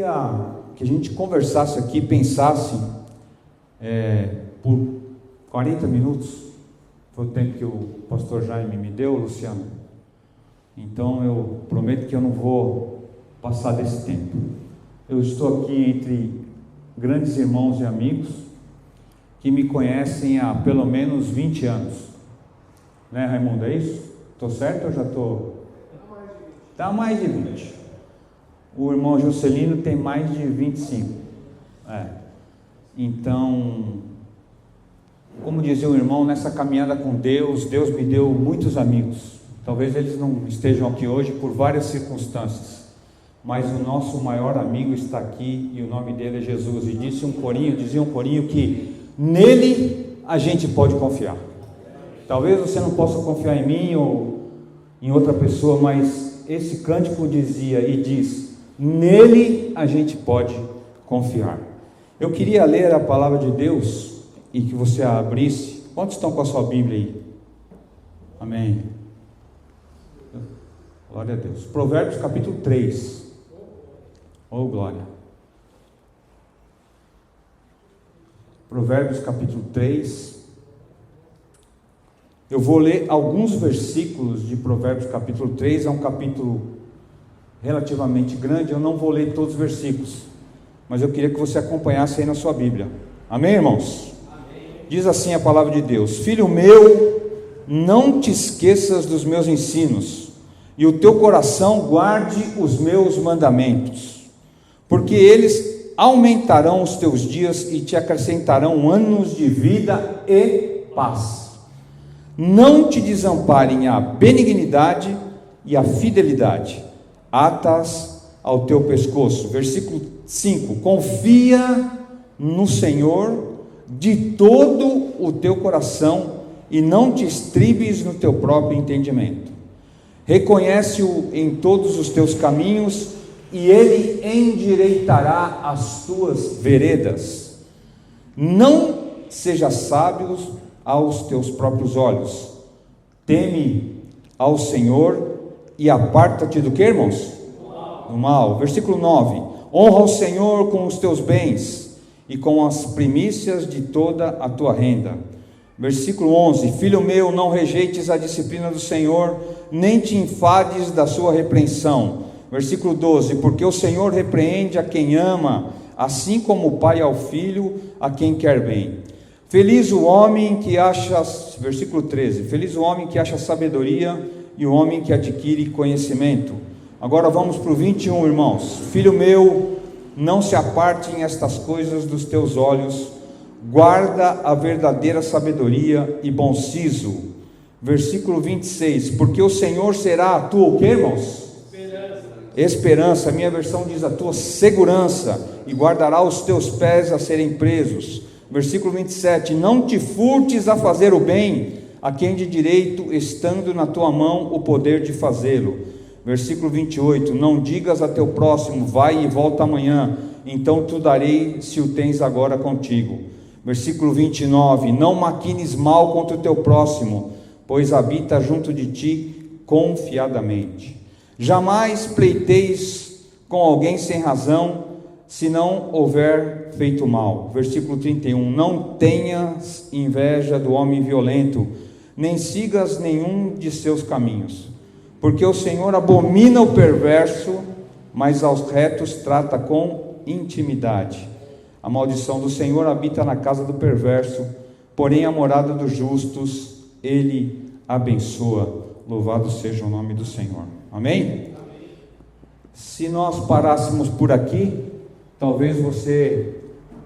queria que a gente conversasse aqui, pensasse por 40 minutos, foi o tempo que o pastor Jaime me deu, Luciano. Então eu prometo que eu não vou passar desse tempo. Eu estou aqui entre grandes irmãos e amigos que me conhecem há pelo menos 20 anos. Né, Raimundo, é isso? Estou certo ou já estou? Está mais de 20. O irmão Juscelino tem mais de 25. Então, como dizia o irmão, nessa caminhada com Deus, Deus me deu muitos amigos. Talvez eles não estejam aqui hoje por várias circunstâncias, mas o nosso maior amigo está aqui e o nome dele é Jesus. E dizia um corinho que nele a gente pode confiar. Talvez você não possa confiar em mim ou em outra pessoa, mas esse cântico dizia e diz: nele a gente pode confiar. Eu queria ler a palavra de Deus e que você a abrisse. Quantos estão com a sua Bíblia aí? Amém. Glória a Deus. Provérbios capítulo 3. Oh, glória. Provérbios capítulo 3. Eu vou ler alguns versículos de Provérbios capítulo 3. É um capítulo relativamente grande. Eu não vou ler todos os versículos, mas eu queria que você acompanhasse aí na sua Bíblia. Amém, irmãos? Amém. Diz assim a palavra de Deus: Filho meu, não te esqueças dos meus ensinos, e o teu coração guarde os meus mandamentos, porque eles aumentarão os teus dias e te acrescentarão anos de vida e paz. Não te desamparem a benignidade e a fidelidade, atas ao teu pescoço. Versículo 5: confia no Senhor de todo o teu coração e não te estribes no teu próprio entendimento. Reconhece-o em todos os teus caminhos e ele endireitará as tuas veredas. Não sejas sábio aos teus próprios olhos. Teme ao Senhor e aparta-te do que, irmãos? Do mal. Versículo 9: honra o Senhor com os teus bens e com as primícias de toda a tua renda. Versículo 11: filho meu, não rejeites a disciplina do Senhor, nem te enfades da sua repreensão. Versículo 12: porque o Senhor repreende a quem ama, assim como o pai ao filho, a quem quer bem. Feliz o homem que acha, versículo 13, feliz o homem que acha sabedoria e o homem que adquire conhecimento. Agora vamos para o 21, irmãos. Filho meu, não se apartem estas coisas dos teus olhos, guarda a verdadeira sabedoria e bom siso. Versículo 26, porque o Senhor será a tua, o que, irmãos? Esperança. Minha versão diz a tua segurança, e guardará os teus pés a serem presos. Versículo 27, não te furtes a fazer o bem a quem de direito, estando na tua mão o poder de fazê-lo. Versículo 28, não digas a teu próximo, vai e volta amanhã, então tu darei se o tens agora contigo. Versículo 29, não maquines mal contra o teu próximo, pois habita junto de ti confiadamente. Jamais pleiteis com alguém sem razão, se não houver feito mal. Versículo 31, não tenhas inveja do homem violento, nem sigas nenhum de seus caminhos, porque o Senhor abomina o perverso, mas aos retos trata com intimidade. A maldição do Senhor habita na casa do perverso, porém a morada dos justos ele abençoa. Louvado seja o nome do Senhor. Amém? Se nós parássemos por aqui, talvez você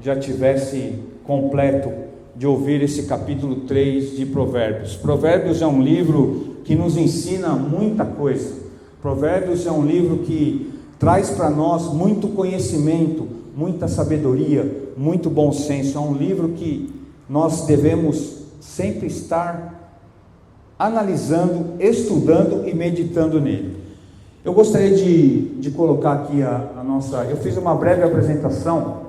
já tivesse completo de ouvir esse capítulo 3 de Provérbios. Provérbios é um livro que nos ensina muita coisa. Provérbios é um livro que traz para nós muito conhecimento, muita sabedoria, muito bom senso. É um livro que nós devemos sempre estar analisando, estudando e meditando nele. Eu gostaria de colocar aqui a nossa... Eu fiz uma breve apresentação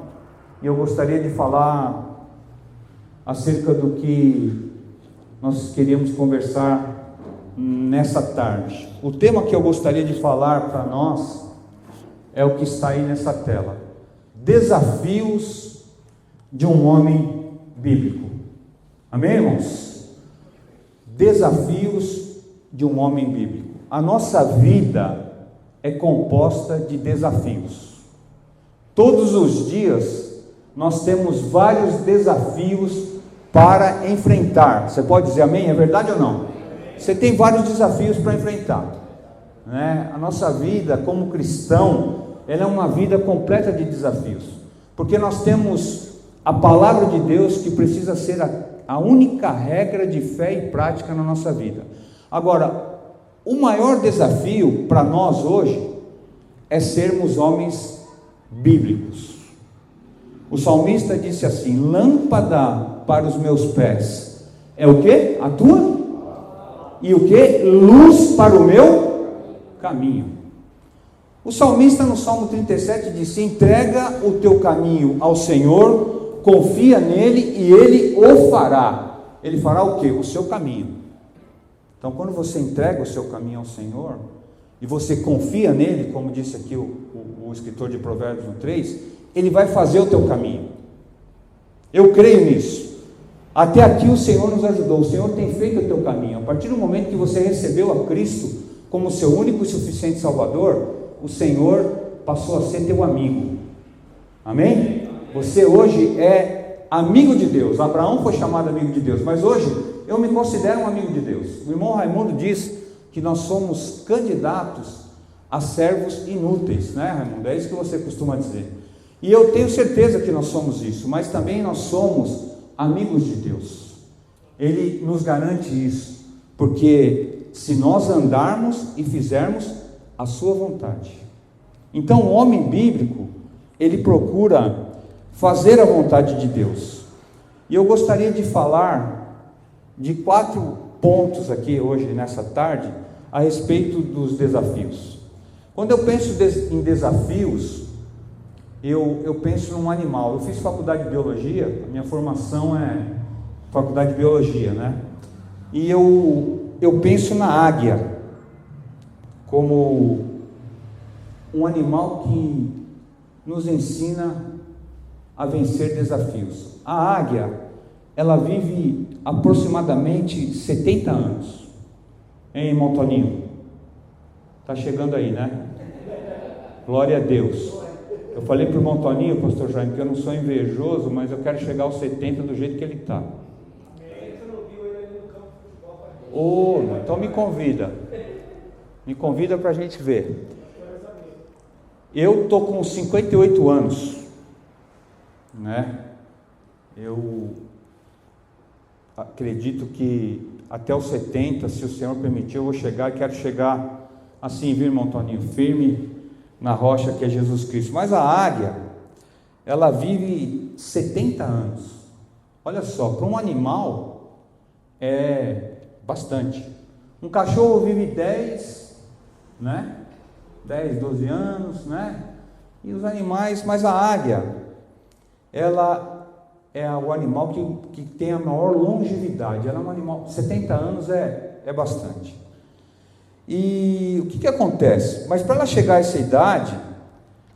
e eu gostaria de falar acerca do que nós queríamos conversar nessa tarde. O tema que eu gostaria de falar para nós é o que está aí nessa tela. Desafios de um homem bíblico. Amém, irmãos? Desafios de um homem bíblico. A nossa vida é composta de desafios. Todos os dias nós temos vários desafios para enfrentar. Você pode dizer amém? É verdade ou não? Você tem vários desafios para enfrentar, né? A nossa vida como cristão, ela é uma vida completa de desafios, porque nós temos a palavra de Deus que precisa ser a única regra de fé e prática na nossa vida. Agora, o maior desafio para nós hoje é sermos homens bíblicos. O salmista disse assim: lâmpada para os meus pés é o que? A tua? E o que? Luz para o meu caminho. O salmista no Salmo 37 disse: entrega o teu caminho ao Senhor, confia nele e ele o fará. Ele fará o que? O seu caminho. Então, quando você entrega o seu caminho ao Senhor, e você confia nele, como disse aqui o escritor de Provérbios no 3, ele vai fazer o teu caminho. Eu creio nisso. Até aqui o Senhor nos ajudou, o Senhor tem feito o teu caminho. A partir do momento que você recebeu a Cristo como seu único e suficiente Salvador, o Senhor passou a ser teu amigo. Amém? Você hoje é amigo de Deus. Abraão foi chamado amigo de Deus, mas hoje eu me considero um amigo de Deus. O irmão Raimundo diz que nós somos candidatos a servos inúteis, né, Raimundo? É isso que você costuma dizer. E eu tenho certeza que nós somos isso, mas também nós somos amigos de Deus. Ele nos garante isso, porque se nós andarmos e fizermos a sua vontade. Então o homem bíblico, ele procura fazer a vontade de Deus. E eu gostaria de falar de 4 pontos aqui hoje, nessa tarde, a respeito dos desafios. Quando eu penso em desafios, eu penso num animal. Eu fiz faculdade de biologia, a minha formação é faculdade de biologia, né? E eu penso na águia como um animal que nos ensina a vencer desafios. A águia, ela vive aproximadamente 70 anos. Hein, Montoninho? Está chegando aí, né? Glória a Deus. Eu falei para o Montoninho, pastor Jaime, que eu não sou invejoso, mas eu quero chegar aos 70 do jeito que ele está. Então me convida. Me convida para a gente ver. Eu estou com 58 anos, né? Eu acredito que até os 70, se o Senhor permitir, eu vou chegar. Quero chegar assim, viu, irmão Toninho, firme na rocha que é Jesus Cristo. Mas a águia, ela vive 70 anos. Olha só, para um animal é bastante. Um cachorro vive 10, né? 10, 12 anos, né? E os animais, mas a águia, ela é o animal que tem a maior longevidade. Ela é um animal, 70 anos é bastante. E o que acontece? Mas para ela chegar a essa idade,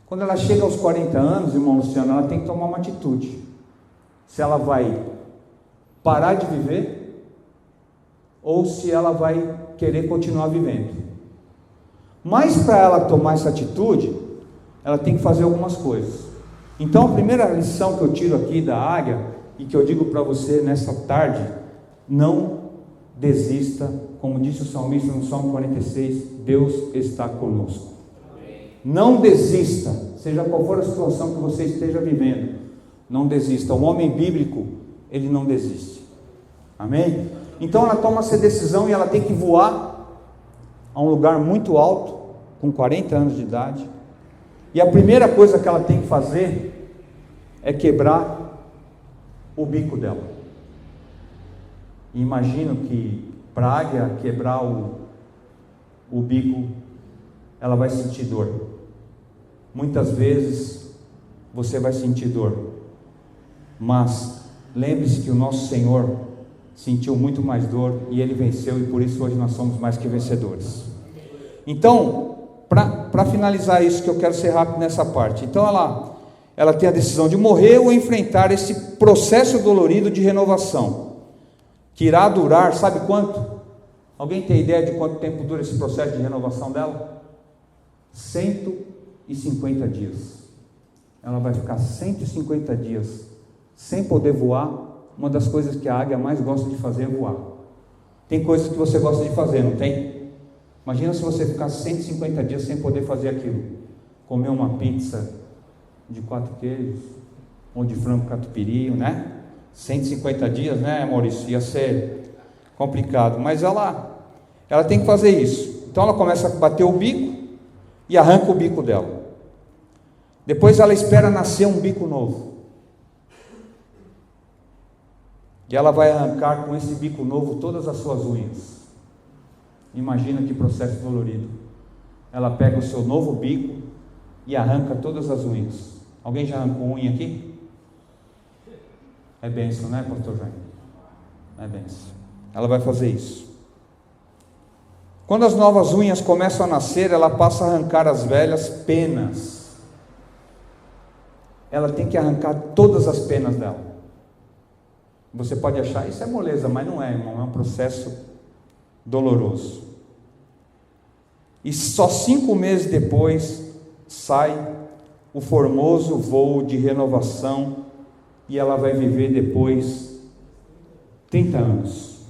quando ela chega aos 40 anos, irmão Luciano, ela tem que tomar uma atitude. Se ela vai parar de viver, ou se ela vai querer continuar vivendo. Mas para ela tomar essa atitude, ela tem que fazer algumas coisas. Então a primeira lição que eu tiro aqui da águia, e que eu digo para você nessa tarde: não desista, como disse o salmista no Salmo 46, Deus está conosco. Amém. Não desista, seja qual for a situação que você esteja vivendo, não desista. O homem bíblico, ele não desiste. Amém? Então ela toma essa decisão e ela tem que voar a um lugar muito alto, com 40 anos de idade, e a primeira coisa que ela tem que fazer é quebrar o bico dela. E imagino que para a águia quebrar o bico, ela vai sentir dor. Muitas vezes você vai sentir dor, mas lembre-se que o nosso Senhor sentiu muito mais dor e Ele venceu, e por isso hoje nós somos mais que vencedores. Então, para para finalizar isso, que eu quero ser rápido nessa parte. Então ela tem a decisão de morrer ou enfrentar esse processo dolorido de renovação, que irá durar, sabe quanto? Alguém tem ideia de quanto tempo dura esse processo de renovação dela? 150 dias. Ela vai ficar 150 dias sem poder voar. Uma das coisas que a águia mais gosta de fazer é voar. Tem coisas que você gosta de fazer, não tem? Imagina se você ficar 150 dias sem poder fazer aquilo. Comer uma pizza de 4 queijos, ou de frango catupiry, né? 150 dias, né, Maurício? Ia ser complicado, mas ela tem que fazer isso. Então ela começa a bater o bico e arranca o bico dela. Depois ela espera nascer um bico novo. E ela vai arrancar com esse bico novo todas as suas unhas. Imagina que processo dolorido. Ela pega o seu novo bico e arranca todas as unhas. Alguém já arrancou unha aqui? É bênção, né, pastor Jaime? É bênção. Ela vai fazer isso. Quando as novas unhas começam a nascer, ela passa a arrancar as velhas penas. Ela tem que arrancar todas as penas dela. Você pode achar, isso é moleza, mas não é, irmão, é um processo doloroso. E só 5 meses depois sai o formoso voo de renovação, e ela vai viver depois 30 anos.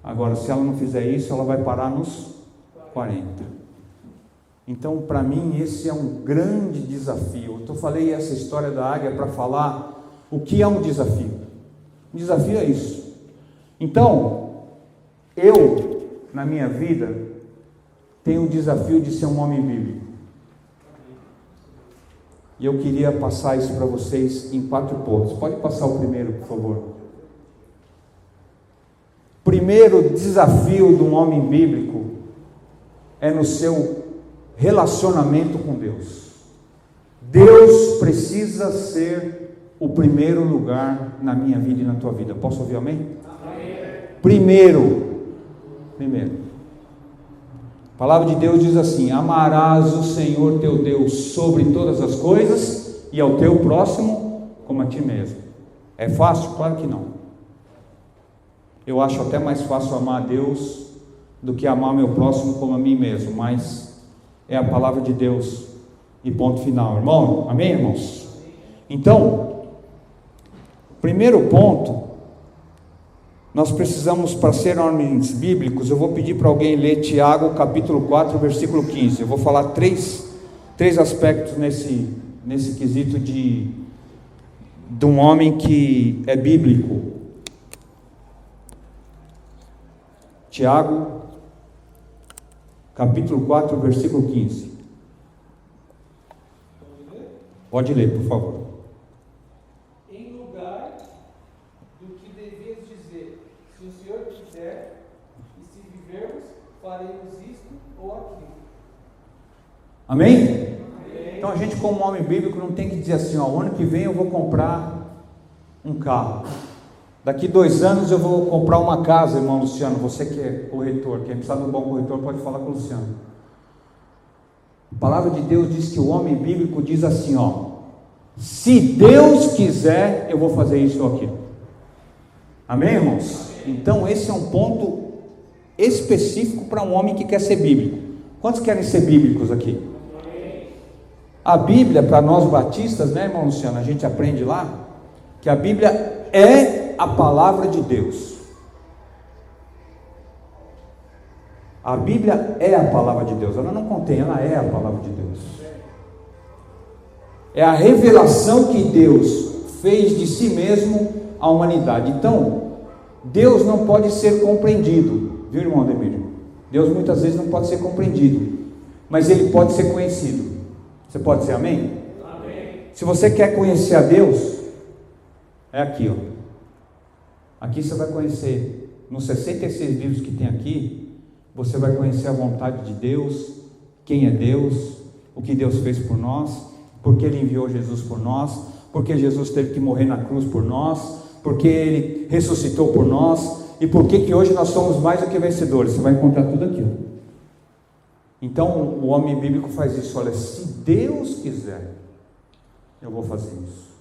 Agora, se ela não fizer isso, ela vai parar nos 40. Então, para mim, esse é um grande desafio. Eu falei essa história da águia para falar o que é um desafio. O desafio é isso. Então, eu, na minha vida, tenho o desafio de ser um homem bíblico. E eu queria passar isso para vocês em 4 pontos. Pode passar o primeiro, por favor. Primeiro desafio de um homem bíblico é no seu relacionamento com Deus. Deus precisa ser o primeiro lugar na minha vida e na tua vida. Posso ouvir amém? Amém. Primeiro. A palavra de Deus diz assim: amarás o Senhor teu Deus sobre todas as coisas e ao teu próximo como a ti mesmo. É fácil? Claro que não. Eu acho até mais fácil amar a Deus do que amar meu próximo como a mim mesmo, mas é a palavra de Deus e ponto final, irmão. Amém, irmãos? Então, primeiro ponto, nós precisamos, para ser homens bíblicos, eu vou pedir para alguém ler Tiago capítulo 4, versículo 15. Eu vou falar três aspectos nesse quesito de um homem que é bíblico. Tiago capítulo 4, versículo 15. Pode ler, por favor. Se o Senhor quiser, e se vivermos, faremos isto ou aquilo. Amém? Amém? Então a gente, como homem bíblico, não tem que dizer assim: ó, o ano que vem eu vou comprar um carro, daqui 2 anos eu vou comprar uma casa, irmão Luciano. Você que é corretor, quem precisar de um bom corretor pode falar com o Luciano. A palavra de Deus diz que o homem bíblico diz assim, ó: se Deus quiser, eu vou fazer isso ou aquilo. Amém, irmãos? Então esse é um ponto específico para um homem que quer ser bíblico. Quantos querem ser bíblicos aqui? A Bíblia, para nós batistas, né, irmão Luciano, a gente aprende lá que a Bíblia é a palavra de Deus. A Bíblia é a palavra de Deus, ela não contém, ela é a palavra de Deus. É a revelação que Deus fez de si mesmo à humanidade. Então, Deus não pode ser compreendido, viu, irmão Ademir? Deus muitas vezes não pode ser compreendido, mas Ele pode ser conhecido. Você pode ser amém? Amém. Se você quer conhecer a Deus, é aqui, ó. Aqui você vai conhecer, nos 66 livros que tem aqui, você vai conhecer a vontade de Deus, quem é Deus, o que Deus fez por nós, porque Ele enviou Jesus por nós, porque Jesus teve que morrer na cruz por nós, porque Ele ressuscitou por nós, e porque que hoje nós somos mais do que vencedores. Você vai encontrar tudo aqui, ó. Então o homem bíblico faz isso, olha, se Deus quiser, eu vou fazer isso.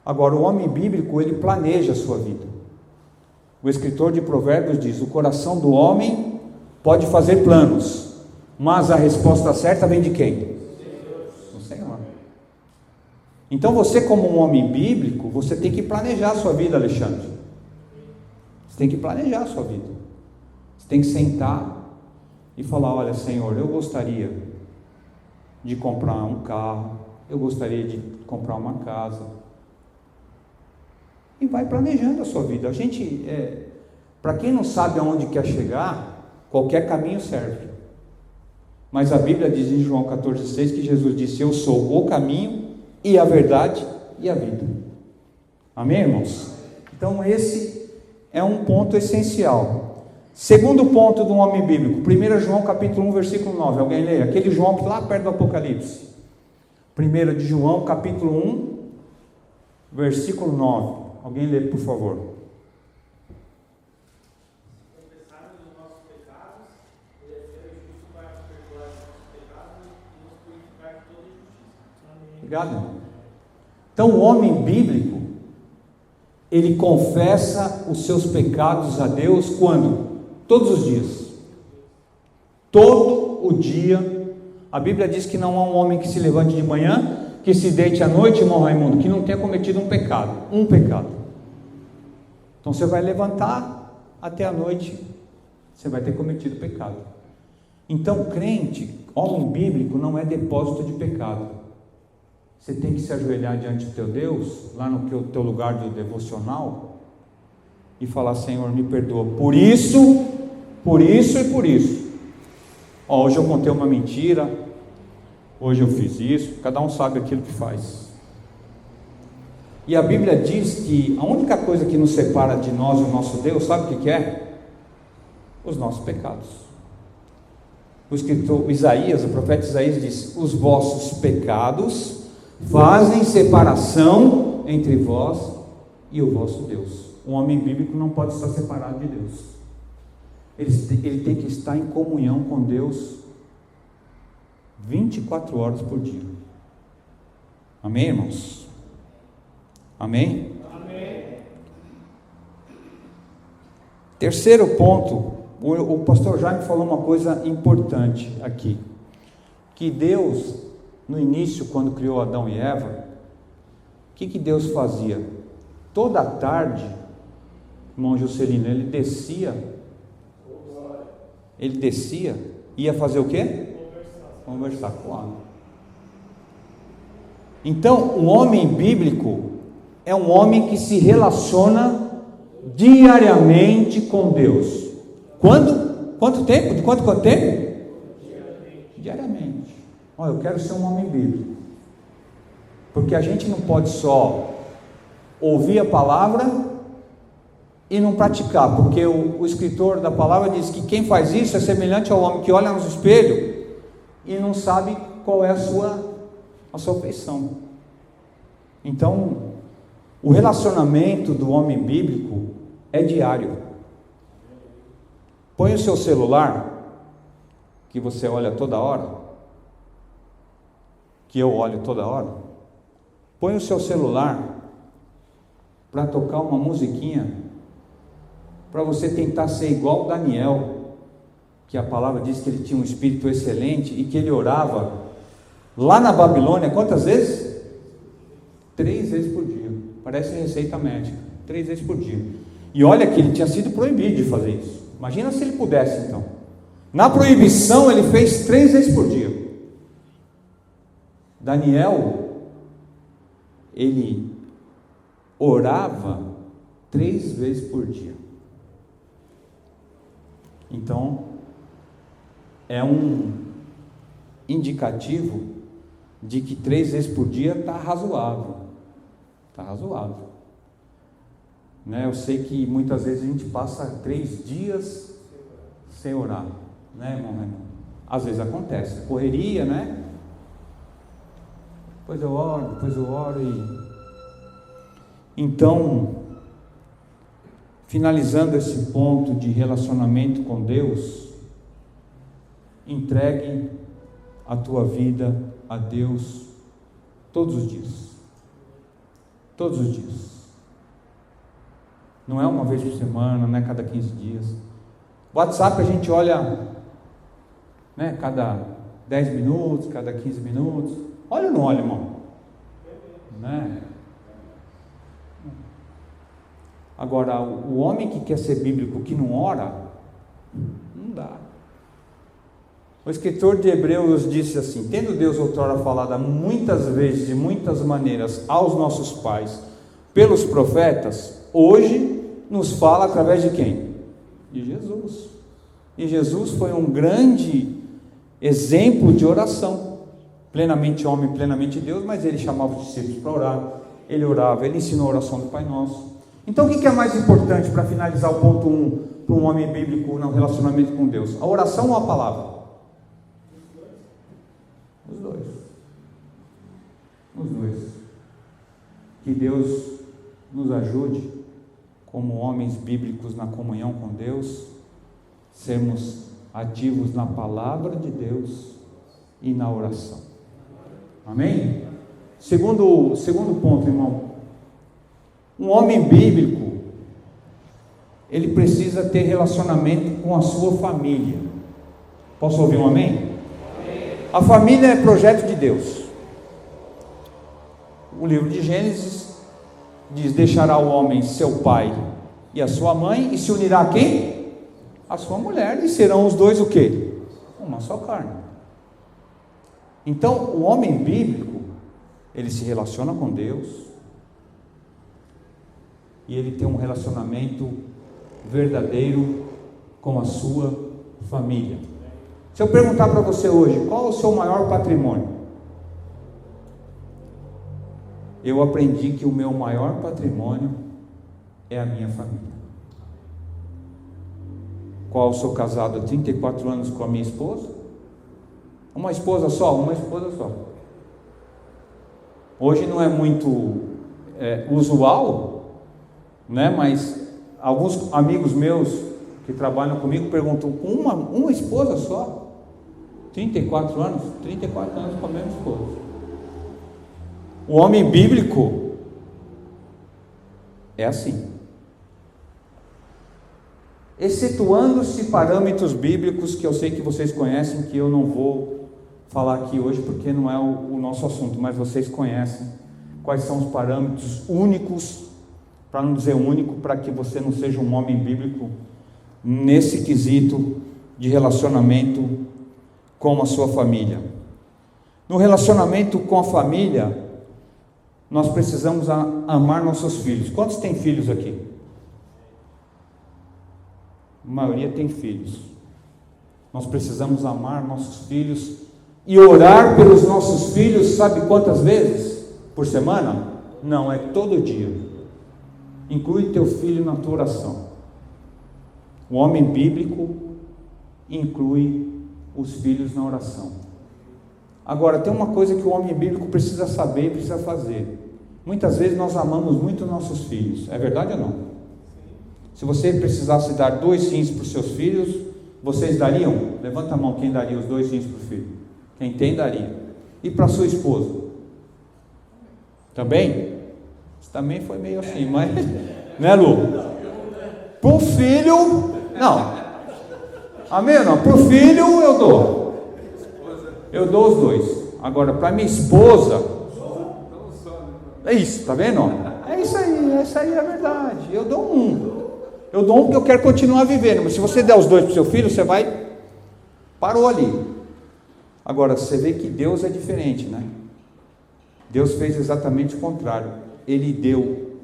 Agora o homem bíblico, ele planeja a sua vida. O escritor de Provérbios diz: o coração do homem pode fazer planos, mas a resposta certa vem de quem? Do Senhor. Então você, como um homem bíblico, você tem que planejar a sua vida, Alexandre. Você tem que planejar a sua vida. Você tem que sentar e falar: olha, Senhor, eu gostaria de comprar um carro, eu gostaria de comprar uma casa. E vai planejando a sua vida. A gente, para quem não sabe aonde quer chegar, qualquer caminho serve. Mas a Bíblia diz em João 14,6 que Jesus disse: eu sou o caminho e a verdade e a vida. Amém, irmãos? Então esse é um ponto essencial. Segundo ponto do homem bíblico, 1 João capítulo 1, versículo 9. Alguém lê? Aquele João que lá perto do Apocalipse. 1 de João capítulo 1, versículo 9. Alguém lê, por favor. Confessarmos os nossos pecados, Ele é fiel e justo para perdoar os nossos pecados e nos purificar de toda injustiça. Amém. Obrigado. Então o homem bíblico, ele confessa os seus pecados a Deus quando? Todos os dias. Todo o dia. A Bíblia diz que não há um homem que se levante de manhã, que se deite à noite, irmão Raimundo, que não tenha cometido um pecado. Então você vai levantar até a noite, você vai ter cometido pecado. Então crente, homem bíblico, não é depósito de pecado. Você tem que se ajoelhar diante do teu Deus, lá no teu lugar do devocional, e falar: Senhor, me perdoa por isso e por isso. Hoje eu contei uma mentira, hoje eu fiz isso. Cada um sabe aquilo que faz. E a Bíblia diz que a única coisa que nos separa de nós e o nosso Deus, sabe o que é? Os nossos pecados. O escritor Isaías, o profeta Isaías disse: os vossos pecados fazem separação entre vós e o vosso Deus. Um homem bíblico não pode estar separado de Deus. Ele tem que estar em comunhão com Deus 24 horas por dia. Amém, irmãos? Amém? Amém. Terceiro ponto, o pastor Jaime falou uma coisa importante aqui, que Deus, no início, quando criou Adão e Eva, o que Deus fazia? Toda tarde, irmão Juscelino, ele descia, ia fazer o quê? Conversar com ela. Então, o homem bíblico é um homem que se relaciona diariamente com Deus. Quando? Quanto tempo? De quanto tempo? Diariamente. Olha, eu quero ser um homem bíblico, porque a gente não pode só ouvir a palavra e não praticar, porque o escritor da palavra diz que quem faz isso é semelhante ao homem que olha no espelho e não sabe qual é a sua feição. Então, o relacionamento do homem bíblico é diário. Põe o seu celular, que você olha toda hora, que eu olho toda hora. Põe o seu celular para tocar uma musiquinha, para você tentar ser igual Daniel, que a palavra diz que ele tinha um espírito excelente e que ele orava lá na Babilônia, quantas vezes? 3 vezes por dia. Parece receita médica. 3 vezes por dia. E olha que ele tinha sido proibido de fazer isso. Imagina se ele pudesse, então. Na proibição ele fez 3 vezes por dia. Daniel, ele orava 3 vezes por dia. Então, é um indicativo de que 3 vezes por dia está razoável. Está razoável. Né? Eu sei que muitas vezes a gente passa 3 dias sem orar, né, irmão? Às vezes acontece, correria, né? Depois eu oro e... Então, finalizando esse ponto de relacionamento com Deus, Entregue a tua vida a Deus todos os dias. Todos os dias. Não é uma vez por semana, não é cada 15 dias. WhatsApp a gente olha, né, cada 10 minutos, cada 15 minutos. Olha ou não olha, irmão? Né? Agora, o homem que quer ser bíblico, que não ora, não dá. O escritor de Hebreus disse assim: tendo Deus outrora falado muitas vezes, de muitas maneiras, aos nossos pais, pelos profetas, hoje nos fala através de quem? De Jesus. E Jesus foi um grande exemplo de oração, plenamente homem, plenamente Deus, mas ele chamava os discípulos para orar, ele orava, ele ensinou a oração do Pai Nosso. Então o que é mais importante para finalizar o ponto 1 para um homem bíblico no relacionamento com Deus? A oração ou a palavra? Os dois. Os dois. Que Deus nos ajude, como homens bíblicos na comunhão com Deus, sermos ativos na palavra de Deus e na oração. Amém? Segundo ponto, irmão. Um homem bíblico, ele precisa ter relacionamento com a sua família. Posso ouvir um amém? Amém. A família é projeto de Deus. O livro de Gênesis diz: deixará o homem seu pai e a sua mãe, e se unirá a quem? A sua mulher, e serão os dois o quê? Uma só carne. Então, o homem bíblico, ele se relaciona com Deus, e ele tem um relacionamento verdadeiro com a sua família. Se eu perguntar para você hoje, qual é o seu maior patrimônio? Eu aprendi que o meu maior patrimônio é a minha família. Qual? Sou casado há 34 anos com a minha esposa. Uma esposa só. Hoje não é muito usual, né? Mas alguns amigos meus que trabalham comigo perguntam: uma esposa só? 34 anos com a mesma esposa. O homem bíblico é assim. Excetuando-se parâmetros bíblicos que eu sei que vocês conhecem, que eu não vou falar aqui hoje porque não é o nosso assunto, mas vocês conhecem quais são os parâmetros únicos, para não dizer único, para que você não seja um homem bíblico nesse quesito de relacionamento com a sua família. No relacionamento com a família, nós precisamos amar nossos filhos. Quantos têm filhos aqui? A maioria tem filhos. Nós precisamos amar nossos filhos e orar pelos nossos filhos, sabe quantas vezes por semana? Não, é todo dia. Inclui teu filho na tua oração. O homem bíblico inclui os filhos na oração. Agora, tem uma coisa que o homem bíblico precisa saber e precisa fazer. Muitas vezes nós amamos muito nossos filhos. É verdade ou não? Se você precisasse dar 2 rins para os seus filhos, vocês dariam? Levanta a mão, quem daria os 2 rins para o filho? Quem tem, daria. E para a sua esposa? Também? Isso também foi meio assim, mas... Né, Lu? Para o filho... Não. Amém ou não? Para o filho eu dou. Eu dou os 2. Agora, para minha esposa... É isso, tá vendo? É isso aí, essa aí é a verdade. Eu dou 1. Eu dou 1 porque eu quero continuar vivendo. Mas se você der os 2 para o seu filho, você vai... Parou ali. Agora, você vê que Deus é diferente, né? Deus fez exatamente o contrário. Ele deu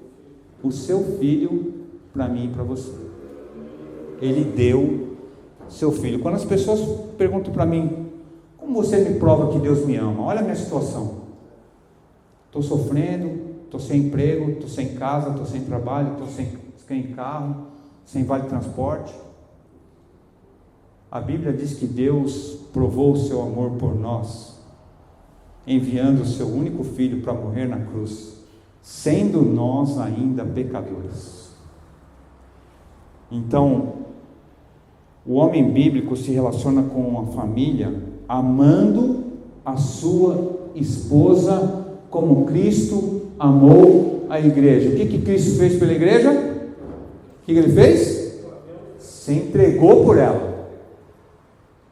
o seu filho para mim e para você. Ele deu seu filho. Quando as pessoas perguntam para mim: como você me prova que Deus me ama? Olha a minha situação. Estou sofrendo, estou sem emprego, estou sem casa, estou sem trabalho, estou sem carro, sem vale transporte. A Bíblia diz que Deus provou o seu amor por nós, enviando o seu único filho para morrer na cruz, sendo nós ainda pecadores. Então, O homem bíblico se relaciona com a família amando a sua esposa como Cristo amou a igreja. O que Cristo fez pela igreja? O que ele fez? Se entregou por ela.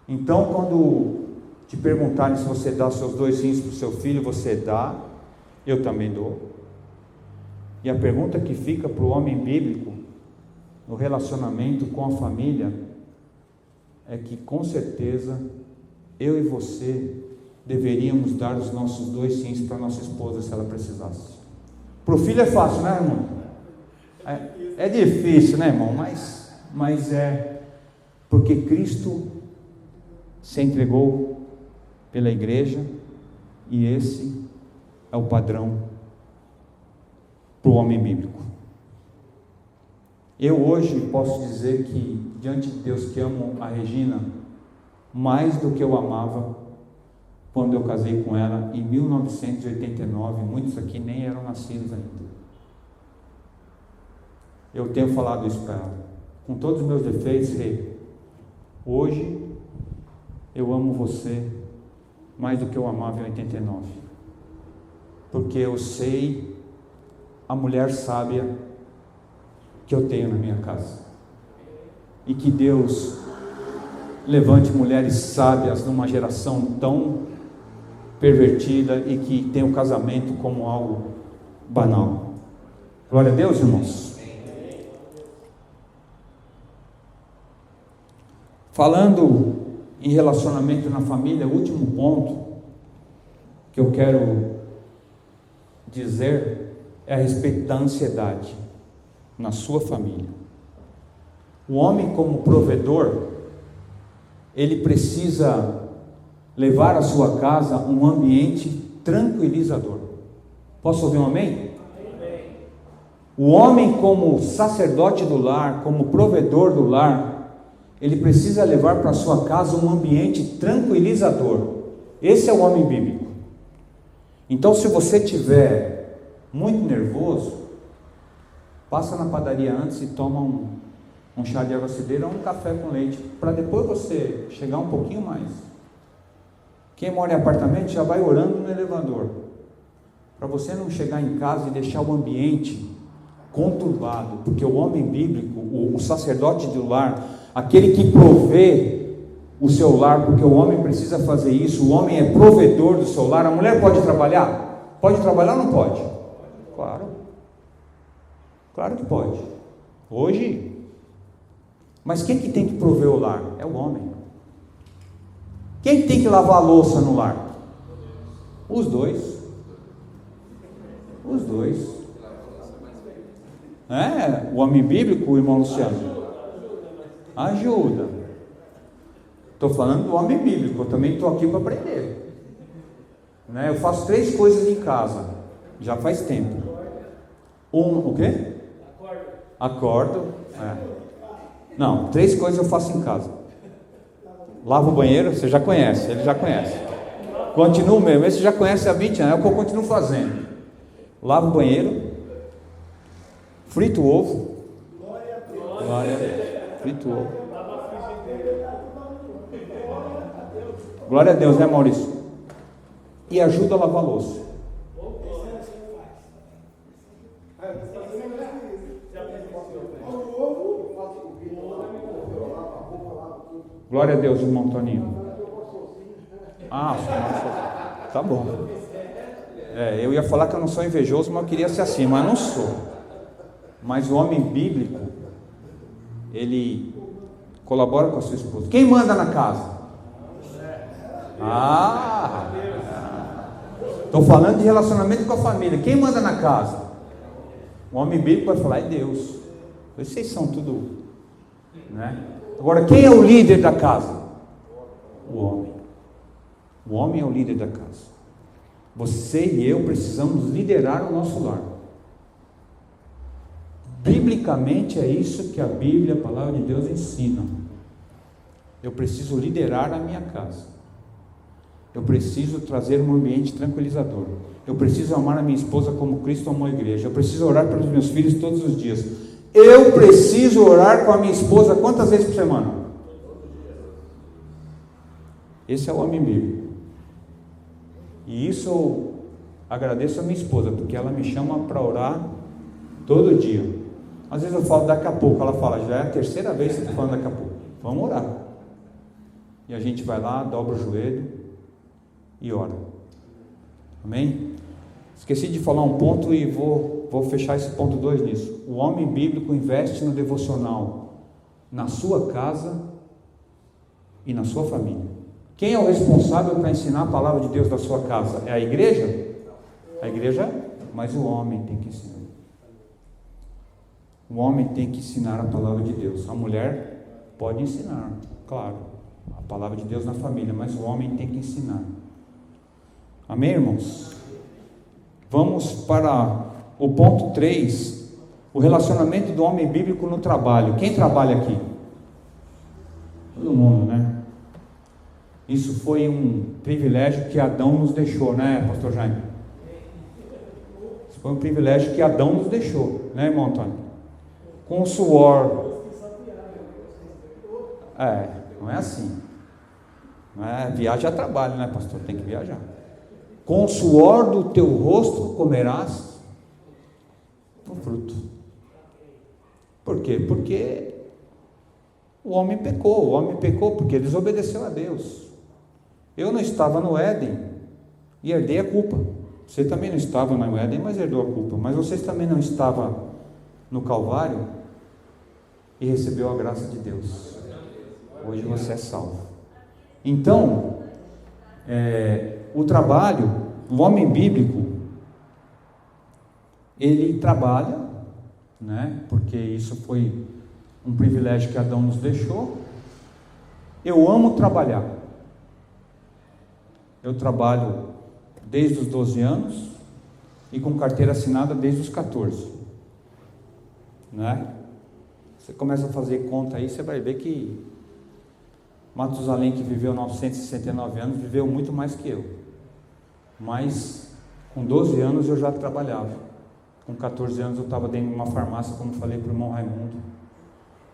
Então, quando te perguntarem se você dá seus 2 rins para o seu filho, você dá, eu também dou. E a pergunta que fica para o homem bíblico, no relacionamento com a família, é que com certeza eu e você deveríamos dar os nossos 2 rins para nossa esposa se ela precisasse. Para o filho é fácil, né, irmão? É difícil, né, irmão? Mas é porque Cristo se entregou pela igreja, e esse é o padrão para o homem bíblico. Eu hoje posso dizer que diante de Deus que amo a Regina mais do que eu amava quando eu casei com ela em 1989, muitos aqui nem eram nascidos ainda. Eu tenho falado isso para ela, com todos os meus defeitos, hoje eu amo você mais do que eu amava em 89, porque eu sei a mulher sábia que eu tenho na minha casa, e que Deus levante mulheres sábias numa geração tão pervertida e que tem o casamento como algo banal. Glória a Deus, irmãos. Falando em relacionamento na família, o último ponto que eu quero dizer é a respeito da ansiedade na sua família. O homem, como provedor, ele precisa levar à sua casa um ambiente tranquilizador. Posso ouvir um amém? O homem, como sacerdote do lar, como provedor do lar, ele precisa levar para a sua casa um ambiente tranquilizador. Esse é o homem bíblico. Então, se você estiver muito nervoso, passa na padaria antes e toma um chá de erva cidreira ou um café com leite, para depois você chegar um pouquinho mais. Quem mora em apartamento já vai orando no elevador, para você não chegar em casa e deixar o ambiente conturbado, porque o homem bíblico, o sacerdote do lar, aquele que provê o seu lar, porque o homem precisa fazer isso, o homem é provedor do seu lar. A mulher pode trabalhar? Pode trabalhar ou não pode? Claro que pode. Hoje. Mas quem que tem que prover o lar? É o homem. Quem que tem que lavar a louça no lar? Os dois. O homem bíblico, o irmão Luciano, ajuda. Estou falando do homem bíblico, eu também estou aqui para aprender. Eu faço 3 coisas em casa, já faz tempo. O quê? Acordo. Não, 3 coisas eu faço em casa. Lavo o banheiro, você já conhece, ele já conhece. Continuo mesmo, esse já conhece há 20 anos, é o que eu continuo fazendo. Lavo o banheiro, frito o ovo. Glória a Deus. Frito o ovo. Glória a Deus, né, Maurício? E ajuda a lavar a louça. Glória a Deus, irmão Toninho. Tá bom. Eu ia falar que eu não sou invejoso, mas eu queria ser assim, mas não sou. Mas o homem bíblico, ele colabora com a sua esposa. Quem manda na casa? Estou falando de relacionamento com a família. Quem manda na casa? O homem bíblico vai falar, é Deus. Vocês são tudo, né? Agora, quem é o líder da casa? O homem. O homem é o líder da casa. Você e eu precisamos liderar o nosso lar. Biblicamente é isso que a Bíblia, a palavra de Deus ensina. Eu preciso liderar a minha casa. Eu preciso trazer um ambiente tranquilizador. Eu preciso amar a minha esposa como Cristo amou a igreja. Eu preciso orar pelos meus filhos todos os dias. Eu preciso orar com a minha esposa quantas vezes por semana? Esse é o homem bíblico. E isso eu agradeço a minha esposa, porque ela me chama para orar todo dia. Às vezes eu falo daqui a pouco, ela fala, já é a terceira vez que você está falando daqui a pouco. Vamos orar. E a gente vai lá, dobra o joelho e ora. Amém? Esqueci de falar um ponto e vou fechar esse ponto 2 nisso. O homem bíblico investe no devocional, na sua casa e na sua família. Quem é o responsável para ensinar a palavra de Deus na sua casa? É a igreja? A igreja, mas o homem tem que ensinar. O homem tem que ensinar a palavra de Deus. A mulher pode ensinar, claro, a palavra de Deus na família, mas o homem tem que ensinar. Amém, irmãos? Vamos para o ponto 3, o relacionamento do homem bíblico no trabalho. Quem trabalha aqui? Todo mundo, né? Isso foi um privilégio que Adão nos deixou, né, pastor Jaime? Isso foi um privilégio que Adão nos deixou, né, irmão Antônio? Com o suor. Não é assim. Não é viagem a trabalho, né, pastor? Tem que viajar. Com o suor do teu rosto comerás o fruto. Por quê? Porque o homem pecou porque desobedeceu a Deus. Eu não estava no Éden e herdei a culpa. Você também não estava no Éden, mas herdou a culpa. Mas vocês também não estavam no Calvário e recebeu a graça de Deus. Hoje você é salvo. Então, o trabalho, o homem bíblico, ele trabalha, né? Porque isso foi um privilégio que Adão nos deixou. Eu amo trabalhar. Eu trabalho desde os 12 anos e com carteira assinada desde os 14, né? Você começa a fazer conta aí, você vai ver que Matusalém, que viveu 969 anos, viveu muito mais que eu. Mas com 12 anos eu já trabalhava. Com 14 anos eu estava dentro de uma farmácia, como falei para o irmão Raimundo.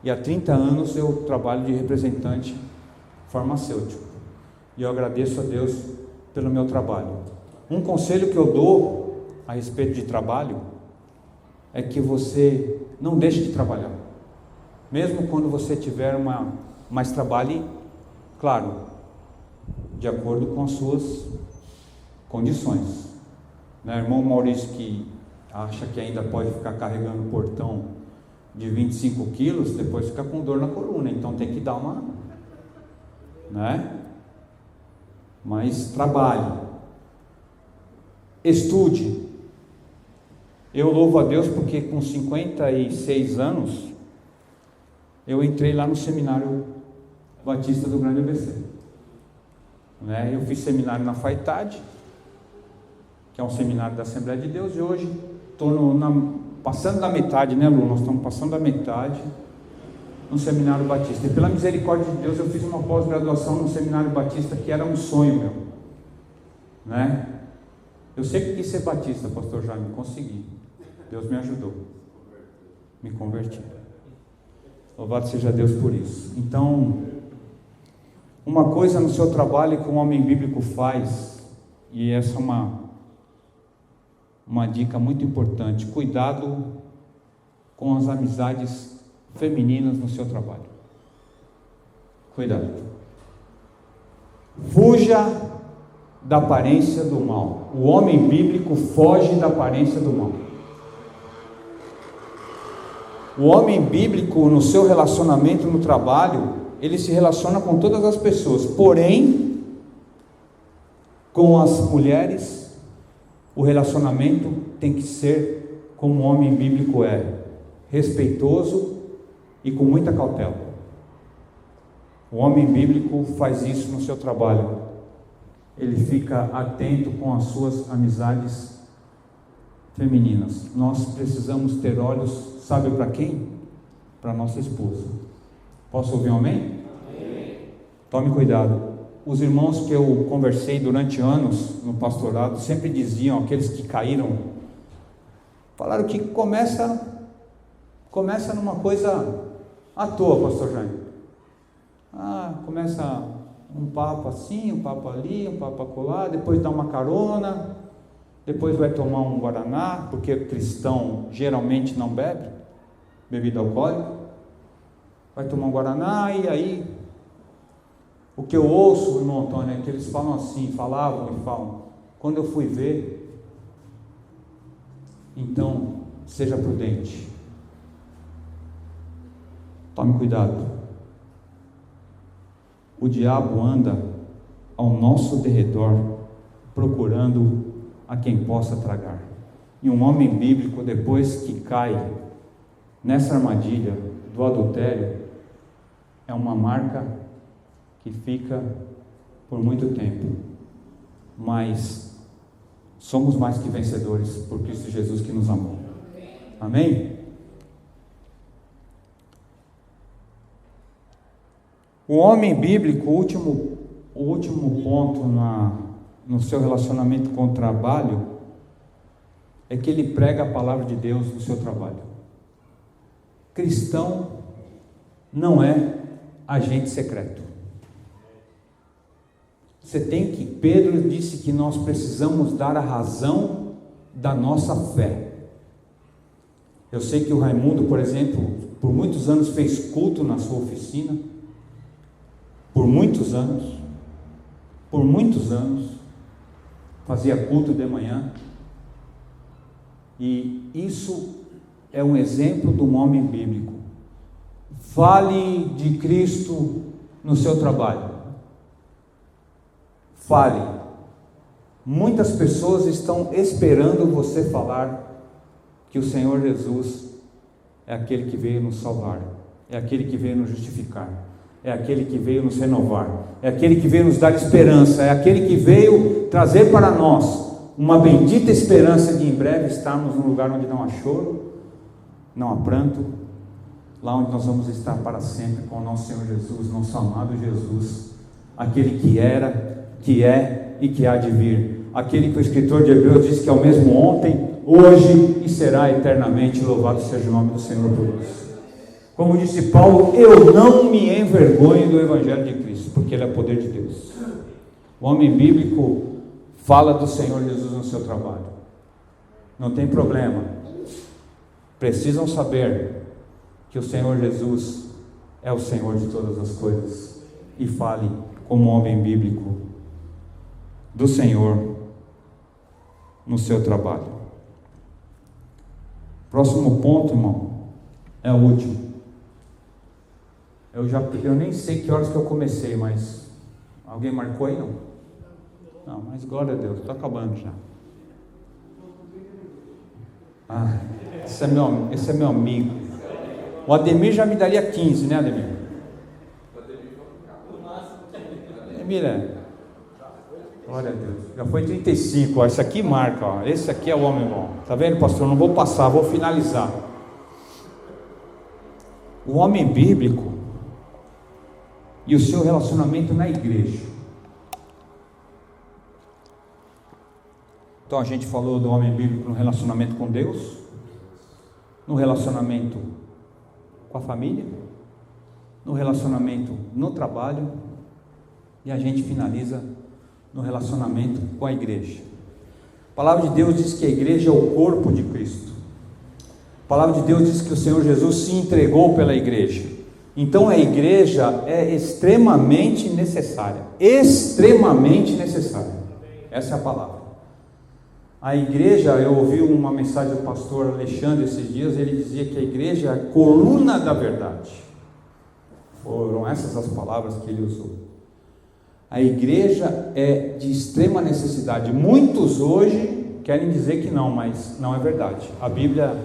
E há 30 anos eu trabalho de representante farmacêutico. E eu agradeço a Deus pelo meu trabalho. Um conselho que eu dou a respeito de trabalho é que você não deixe de trabalhar. Mesmo quando você tiver mas trabalhe, claro, de acordo com as suas condições. Né? Irmão Maurício, que acha que ainda pode ficar carregando o portão de 25 quilos, depois fica com dor na coluna, então tem que dar uma, né? Mas trabalhe, estude. Eu louvo a Deus porque com 56 anos eu entrei lá no seminário Batista do Grande ABC, né? Eu fiz seminário na FAITAD, que é um seminário da Assembleia de Deus, e hoje estou passando da metade, né, Lu? Nós estamos passando da metade no Seminário Batista. E pela misericórdia de Deus eu fiz uma pós-graduação no Seminário Batista, que era um sonho meu, né? Eu sempre quis ser batista, pastor Jaime, consegui. Deus me ajudou, me converti. Louvado seja Deus por isso. Então, uma coisa no seu trabalho que um homem bíblico faz, e essa é uma dica muito importante: cuidado com as amizades femininas no seu trabalho. Cuidado. Fuja da aparência do mal. O homem bíblico foge da aparência do mal. O homem bíblico, no seu relacionamento no trabalho, ele se relaciona com todas as pessoas, porém, com as mulheres, o relacionamento tem que ser como o homem bíblico é: respeitoso e com muita cautela. O homem bíblico faz isso no seu trabalho. Ele fica atento com as suas amizades femininas. Nós precisamos ter olhos, sabe para quem? Para nossa esposa. Posso ouvir um amém? Amém. Tome cuidado. Os irmãos que eu conversei durante anos no pastorado sempre diziam, aqueles que caíram, falaram que começa numa coisa à toa, pastor Jaime. Começa um papo assim, um papo ali, um papo acolá, depois dá uma carona, depois vai tomar um guaraná, porque cristão geralmente não bebe bebida alcoólica, vai tomar um guaraná, e aí o que eu ouço, irmão Antônio, é que eles falam assim, falavam e falam, quando eu fui ver, então seja prudente, tome cuidado, o diabo anda ao nosso derredor procurando a quem possa tragar. E um homem bíblico, depois que cai nessa armadilha do adultério, é uma marca que fica por muito tempo, mas somos mais que vencedores por Cristo Jesus que nos amou. Amém? O homem bíblico, o último ponto no seu relacionamento com o trabalho, é que ele prega a palavra de Deus no seu trabalho. Cristão não é agente secreto. Pedro disse que nós precisamos dar a razão da nossa fé. Eu sei que o Raimundo, por exemplo, por muitos anos fez culto na sua oficina, por muitos anos, fazia culto de manhã, e isso é um exemplo de um homem bíblico. Fale de Cristo no seu trabalho, fale. Muitas pessoas estão esperando você falar que o Senhor Jesus é aquele que veio nos salvar, é aquele que veio nos justificar, é aquele que veio nos renovar, é aquele que veio nos dar esperança, é aquele que veio trazer para nós uma bendita esperança de em breve estarmos num lugar onde não há choro, não há pranto, lá onde nós vamos estar para sempre com o nosso Senhor Jesus, nosso amado Jesus, aquele que era, que é e que há de vir, aquele que o escritor de Hebreus diz que é o mesmo ontem, hoje e será eternamente. Louvado seja o nome do Senhor por isso. Como disse Paulo, eu não me envergonho do Evangelho de Cristo, porque ele é poder de Deus. O homem bíblico fala do Senhor Jesus no seu trabalho, não tem problema, precisam saber que o Senhor Jesus é o Senhor de todas as coisas, e fale como homem bíblico do Senhor no seu trabalho. Próximo ponto, irmão, é o último. Eu nem sei que horas que eu comecei, mas alguém marcou aí? Não, mas glória a Deus, estou acabando já. Esse é meu amigo. O Ademir já me daria 15, né, Ademir? Ademir, glória a Deus. Já foi 35, ó. Esse aqui marca, ó. Esse aqui é o homem bom. Tá vendo, pastor? Não vou passar, vou finalizar. O homem bíblico e o seu relacionamento na igreja. Então a gente falou do homem bíblico no relacionamento com Deus, no relacionamento com a família, no relacionamento no trabalho, e a gente finaliza no relacionamento com a igreja. A palavra de Deus diz que a igreja é o corpo de Cristo. A palavra de Deus diz que o Senhor Jesus se entregou pela igreja. Então a igreja é extremamente necessária. Extremamente necessária. Essa é a palavra. A igreja, eu ouvi uma mensagem do pastor Alexandre esses dias, ele dizia que a igreja é a coluna da verdade. Foram essas as palavras que ele usou. A igreja é de extrema necessidade. Muitos hoje querem dizer que não, mas não é verdade. A Bíblia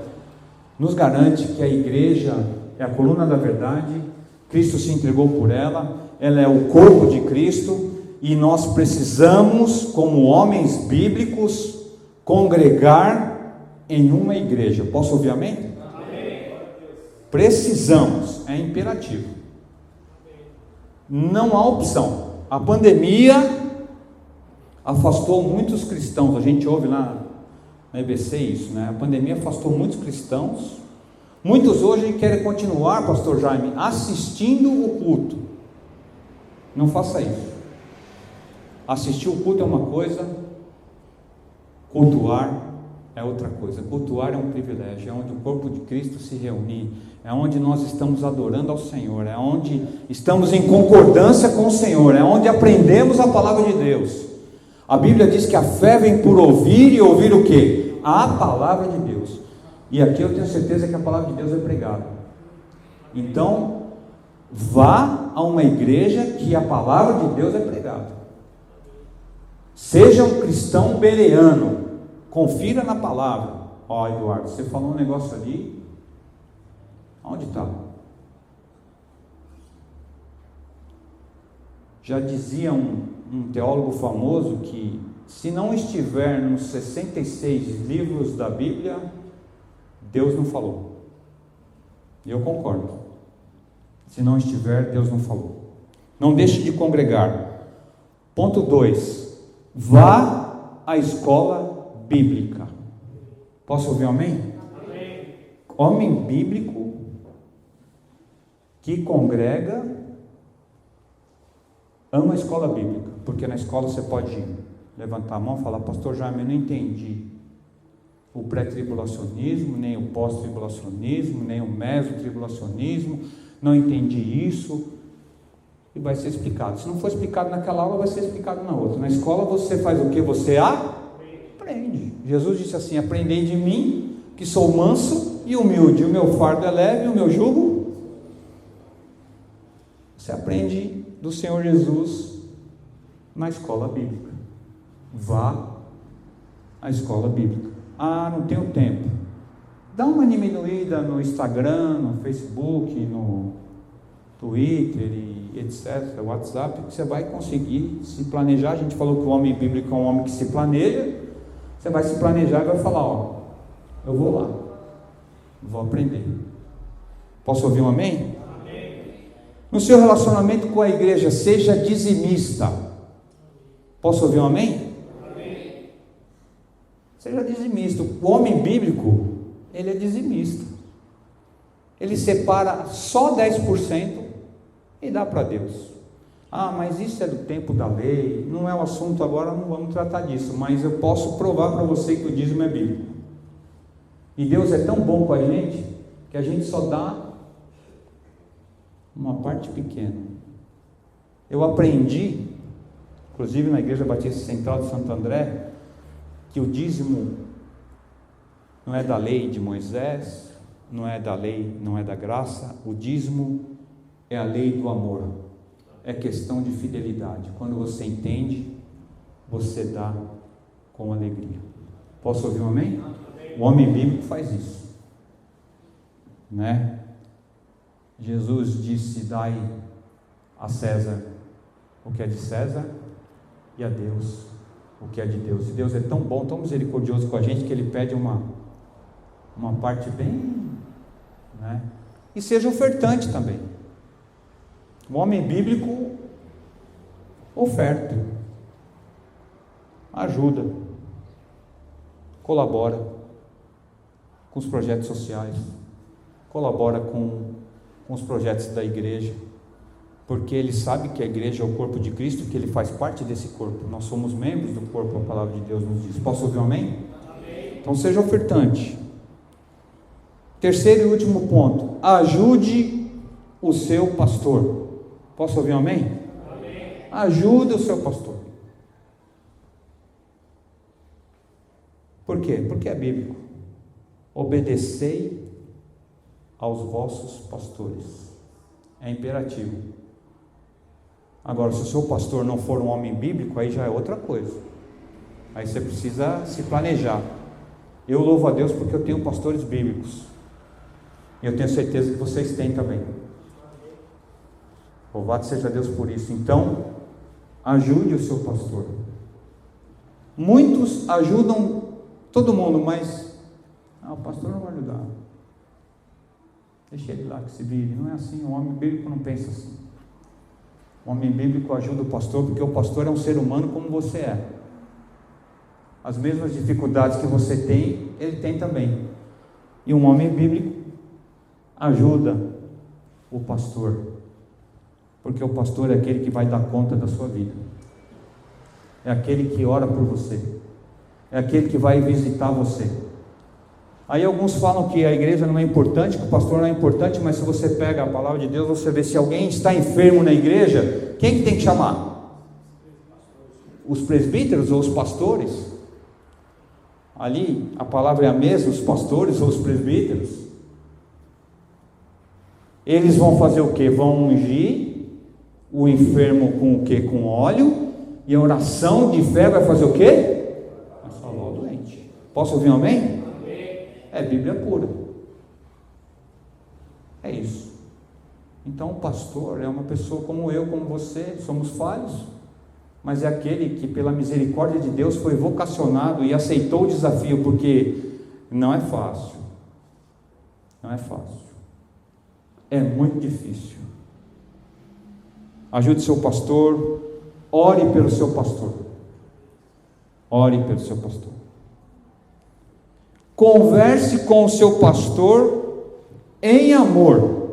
nos garante que a igreja é a coluna da verdade, Cristo se entregou por ela, ela é o corpo de Cristo, e nós precisamos, como homens bíblicos, congregar em uma igreja. Posso ouvir amém? Amém. Precisamos, é imperativo. Não há opção. A pandemia afastou muitos cristãos. A gente ouve lá na EBC isso, né? A pandemia afastou muitos cristãos. Muitos hoje querem continuar, pastor Jaime, assistindo o culto. Não faça isso. Assistir o culto é uma coisa, cultuar é outra coisa. Cultuar é um privilégio, é onde o corpo de Cristo se reúne, é onde nós estamos adorando ao Senhor, é onde estamos em concordância com o Senhor, é onde aprendemos a palavra de Deus. A Bíblia diz que a fé vem por ouvir, e ouvir o quê? A palavra de Deus. E aqui eu tenho certeza que a palavra de Deus é pregada. Então, vá a uma igreja que a palavra de Deus é pregada. Seja um cristão bereano, confira na palavra. Ó, Eduardo, você falou um negócio ali, onde está? Já dizia um teólogo famoso que, se não estiver nos 66 livros da Bíblia, Deus não falou. E eu concordo. Se não estiver, Deus não falou. Não deixe de congregar. Ponto 2. Vá à escola bíblica. Posso ouvir um amém? Amém. Homem bíblico que congrega ama a escola bíblica, porque na escola você pode levantar a mão e falar: pastor Jaime, eu não entendi o pré-tribulacionismo, nem o pós-tribulacionismo, nem o meso-tribulacionismo, não entendi isso, e vai ser explicado. Se não for explicado naquela aula, vai ser explicado na outra. Na escola você faz o que? Você aprende. Jesus disse assim: aprendei de mim, que sou manso e humilde, o meu fardo é leve e o meu jugo. Você aprende do Senhor Jesus na escola bíblica. Vá à escola bíblica. Ah, não tenho tempo. Dá uma diminuída no Instagram, no Facebook, no Twitter e etc, WhatsApp, que você vai conseguir se planejar. A gente falou que o homem bíblico é um homem que se planeja. Você vai se planejar e vai falar: ó, eu vou lá, vou aprender. Posso ouvir um amém? No seu relacionamento com a igreja, seja dizimista. Posso ouvir um amém? Amém. Seja dizimista. O homem bíblico, ele é dizimista. Ele separa só 10% e dá para Deus. Ah, mas isso é do tempo da lei, não é o assunto agora, não vamos tratar disso, mas eu posso provar para você que o dízimo é bíblico. E Deus é tão bom com a gente, que a gente só dá uma parte pequena. Eu aprendi, inclusive na Igreja Batista Central de Santo André, que o dízimo não é da lei de Moisés, não é da lei, não é da graça. O dízimo é a lei do amor, é questão de fidelidade. Quando você entende, você dá com alegria. Posso ouvir um amém? O homem bíblico faz isso, né? Jesus disse: dai a César o que é de César e a Deus o que é de Deus. E Deus é tão bom, tão misericordioso com a gente, que Ele pede uma parte bem, né? E seja ofertante também. O homem bíblico oferta, ajuda, colabora com os projetos sociais, colabora com os projetos da igreja, porque ele sabe que a igreja é o corpo de Cristo, que ele faz parte desse corpo. Nós somos membros do corpo, a palavra de Deus nos diz. Posso ouvir um amém? Amém. Então seja ofertante. Terceiro e último ponto: ajude o seu pastor. Posso ouvir um amém? Amém. Ajude o seu pastor. Por quê? Porque é bíblico. Obedecei aos vossos pastores. É imperativo. Agora, se o seu pastor não for um homem bíblico, aí já é outra coisa. Aí você precisa se planejar. Eu louvo a Deus porque eu tenho pastores bíblicos. E eu tenho certeza que vocês têm também. Louvado seja Deus por isso. Então, ajude o seu pastor. Muitos ajudam todo mundo, mas o pastor não vai ajudar. Deixa ele lá que se vire. Não é assim. O homem bíblico não pensa assim. O homem bíblico ajuda o pastor porque o pastor é um ser humano como você é. As mesmas dificuldades que você tem, ele tem também. E um homem bíblico ajuda o pastor, porque o pastor é aquele que vai dar conta da sua vida. é aquele que ora por você, é aquele que vai visitar você. Aí alguns falam que a igreja não é importante, que o pastor não é importante, mas se você pega a palavra de Deus, você vê se alguém está enfermo na igreja, quem que tem que chamar? Os presbíteros ou os pastores? Ali a palavra é a mesma, os pastores ou os presbíteros. Eles vão fazer o que? Vão ungir o enfermo com o que? Com óleo, e a oração de fé vai fazer o que? Vai salvar o doente. Posso ouvir um amém? É Bíblia pura. É isso. Então o pastor é uma pessoa como eu, como você, somos falhos, mas é aquele que pela misericórdia de Deus foi vocacionado e aceitou o desafio, porque não é fácil. Não é fácil. É muito difícil. Ajude seu pastor, ore pelo seu pastor. Ore pelo seu pastor. Converse com o seu pastor em amor.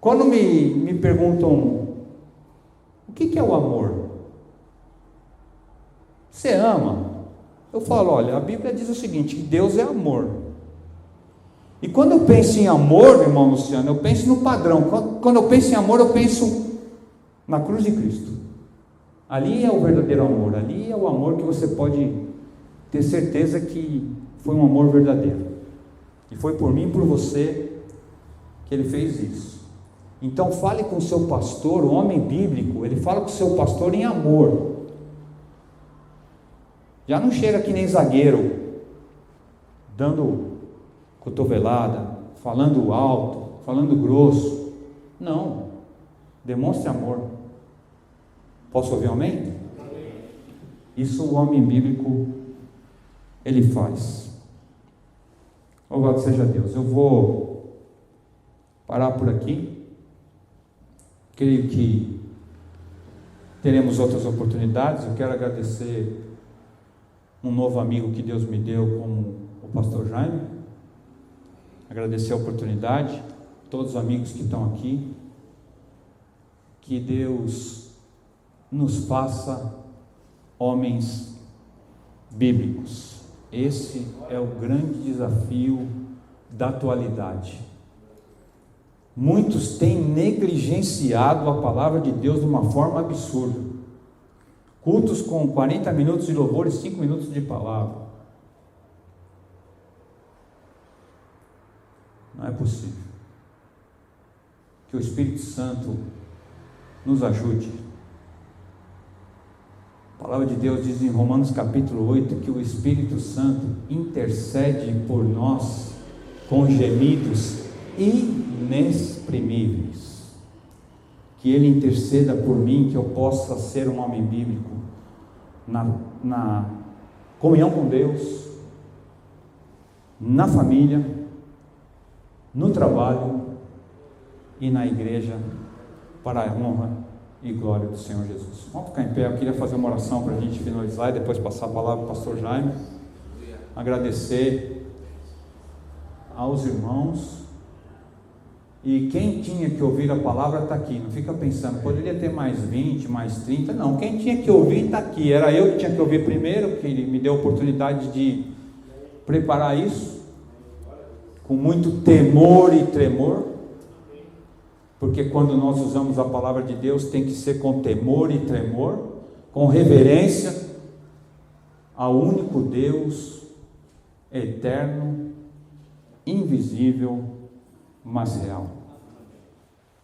Quando me perguntam o que é o amor? Você ama? Eu falo, olha, a Bíblia diz o seguinte, que Deus é amor. E quando eu penso em amor, irmão Luciano, eu penso no padrão. Quando eu penso em amor, eu penso na cruz de Cristo. Ali é o verdadeiro amor. Ali é o amor que você pode ter certeza que foi um amor verdadeiro, e foi por mim e por você que ele fez isso. Então fale com o seu pastor, o homem bíblico, ele fala com o seu pastor em amor. Já não chega que nem zagueiro, dando cotovelada, falando alto, falando grosso. Não, demonstre amor. Posso ouvir um amém? Isso o homem bíblico ele faz. Louvado seja Deus. Eu vou parar por aqui. Creio que teremos outras oportunidades. Eu quero agradecer um novo amigo que Deus me deu, como o pastor Jaime. Agradecer a oportunidade, todos os amigos que estão aqui. Que Deus nos faça homens bíblicos. Esse é o grande desafio da atualidade. Muitos têm negligenciado a palavra de Deus de uma forma absurda. Cultos com 40 minutos de louvor e 5 minutos de palavra. Não é possível. Que o Espírito Santo nos ajude. A palavra de Deus diz em Romanos capítulo 8 que o Espírito Santo intercede por nós com gemidos inexprimíveis. Que Ele interceda por mim, que eu possa ser um homem bíblico na comunhão com Deus, na família, no trabalho e na igreja, para a honra e glória do Senhor Jesus. Vamos ficar em pé. Eu queria fazer uma oração para a gente finalizar e depois passar a palavra para o pastor Jaime. Agradecer aos irmãos. E quem tinha que ouvir a palavra está aqui. Não fica pensando, poderia ter mais 20, mais 30. Não, quem tinha que ouvir está aqui. Era eu que tinha que ouvir primeiro, que Ele me deu a oportunidade de preparar isso com muito temor e tremor. Porque quando nós usamos a palavra de Deus, tem que ser com temor e tremor, com reverência ao único Deus, eterno, invisível, mas real.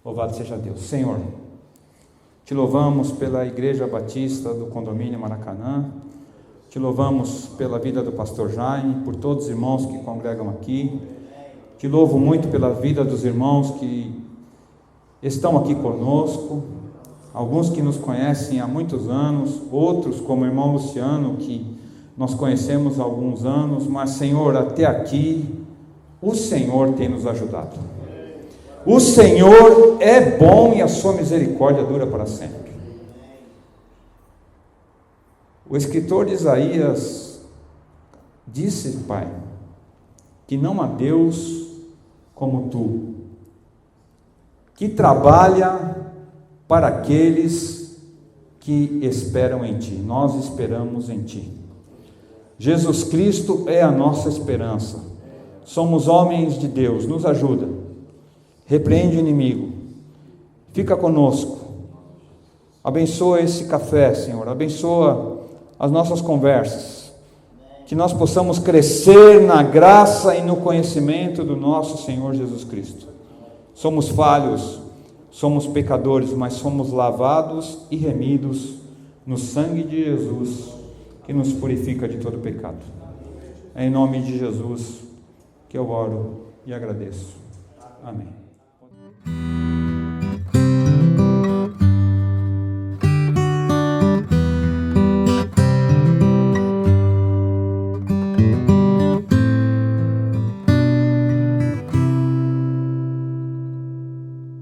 Louvado seja Deus. Senhor, te louvamos pela Igreja Batista do Condomínio Maracanã, te louvamos pela vida do pastor Jaime, por todos os irmãos que congregam aqui, te louvo muito pela vida dos irmãos que estão aqui conosco, alguns que nos conhecem há muitos anos, outros como o irmão Luciano, que nós conhecemos há alguns anos, mas Senhor, até aqui, o Senhor tem nos ajudado. O Senhor é bom e a sua misericórdia dura para sempre. O escritor de Isaías disse, Pai, que não há Deus como Tu, que trabalha para aqueles que esperam em Ti. Nós esperamos em Ti. Jesus Cristo é a nossa esperança. Somos homens de Deus, nos ajuda. Repreende o inimigo. Fica conosco. Abençoa esse café, Senhor. Abençoa as nossas conversas. Que nós possamos crescer na graça e no conhecimento do nosso Senhor Jesus Cristo. Somos falhos, somos pecadores, mas somos lavados e remidos no sangue de Jesus, que nos purifica de todo pecado. É em nome de Jesus que eu oro e agradeço. Amém.